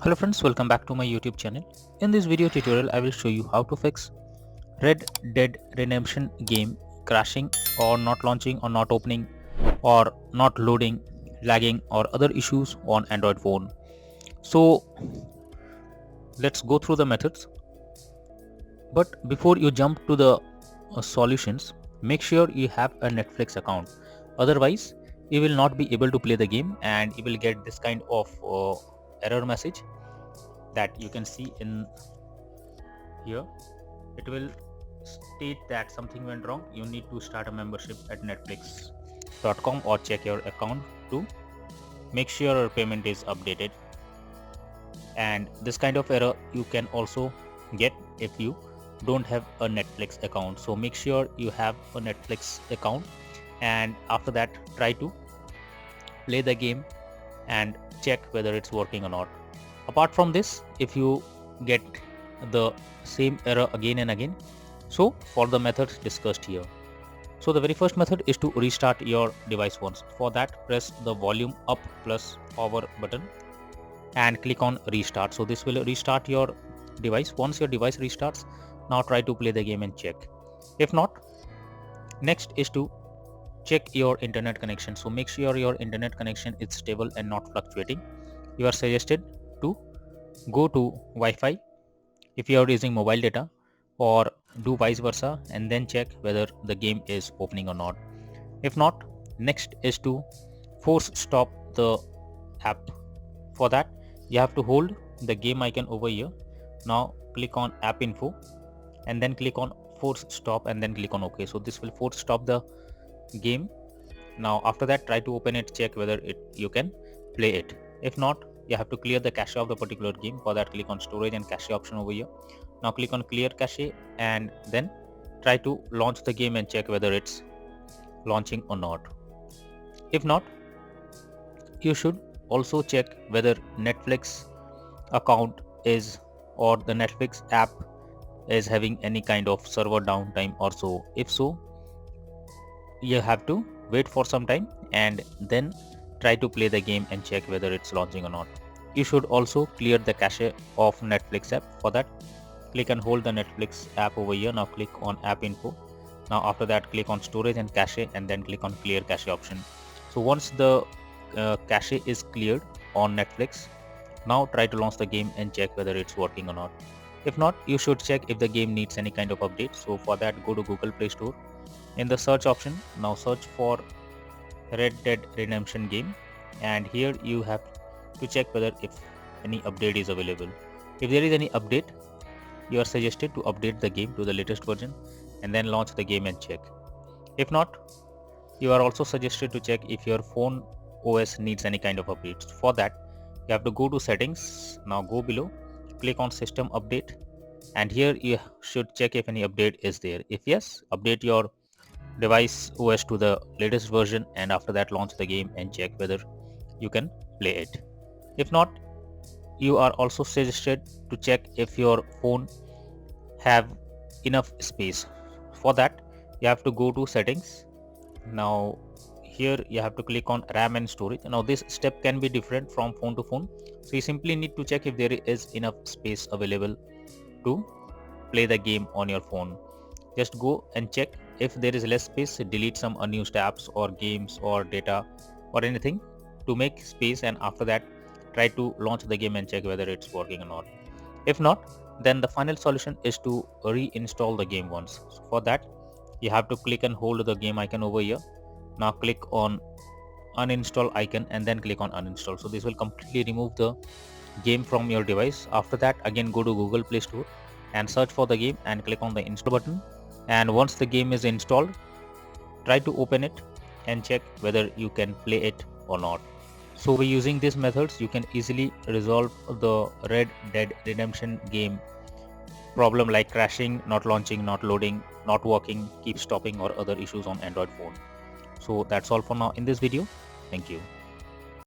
Hello friends, welcome back to my YouTube channel. In this video tutorial, I will show you how to fix Red Dead Redemption game crashing or not launching or not opening or not loading, lagging or other issues on Android phone. So let's go through the methods. But before you jump to the solutions, make sure you have a Netflix account. Otherwise, you will not be able to play the game and you will get this kind of error message that you can see in here. It will state that something went wrong. You need to start a membership at netflix.com or check your account to make sure your payment is updated. And this kind of error you can also get if you don't have a Netflix account. So make sure you have a Netflix account, and after that try to play the game and check whether it's working or not. Apart from this, if you get the same error again and again, so for the methods discussed here. So the very first method is to restart your device once. For that, press the volume up plus power button and click on restart. So this will restart your device. Once your device restarts, now try to play the game and check. If not, next is to check your internet connection. So make sure your internet connection is stable and not fluctuating. You are suggested to go to Wi-Fi if you are using mobile data, or do vice versa, and then check whether the game is opening or not. If not, next is to force stop the app. For that, you have to hold the game icon over here. Now click on app info and then click on force stop and then click on OK. So this will force stop the game. Now after that, try to open it, check whether you can play it. If not, you have to clear the cache of the particular game. For that, click on storage and cache option over here. Now click on clear cache and then try to launch the game and check whether it's launching or not. If not, you should also check whether Netflix account is, or the Netflix app is having any kind of server downtime or so. If so, you have to wait for some time and then try to play the game and check whether it's launching or not. You should also clear the cache of Netflix app. For that, click and hold the Netflix app over here. Now click on app info. Now after that, click on storage and cache and then click on clear cache option. So once the cache is cleared on Netflix, now try to launch the game and check whether it's working or not. If not, you should check if the game needs any kind of update. So for that, go to Google Play Store. In the search option, now search for Red Dead Redemption game, and here you have to check whether if any update is available. If there is any update, you are suggested to update the game to the latest version and then launch the game and check. If not, you are also suggested to check if your phone OS needs any kind of updates. For that, you have to go to settings. Now go below, click on system update, and here you should check if any update is there. If yes, update your device OS to the latest version, and after that launch the game and check whether you can play it. If not, you are also suggested to check if your phone have enough space. For that, you have to go to settings. Now here you have to click on RAM and storage. Now this step can be different from phone to phone, so you simply need to check if there is enough space available to play the game on your phone. Just go and check. If there is less space, delete some unused apps or games or data or anything to make space, and after that try to launch the game and check whether it's working or not. If not, then the final solution is to reinstall the game once. So for that, you have to click and hold the game icon over here. Now click on uninstall icon and then click on uninstall. So this will completely remove the game from your device. After that, again go to Google Play Store and search for the game and click on the install button. And once the game is installed, try to open it and check whether you can play it or not. So by using these methods, you can easily resolve the Red Dead Redemption game problem like crashing, not launching, not loading, not working, keep stopping or other issues on Android phone. So that's all for now in this video. Thank you.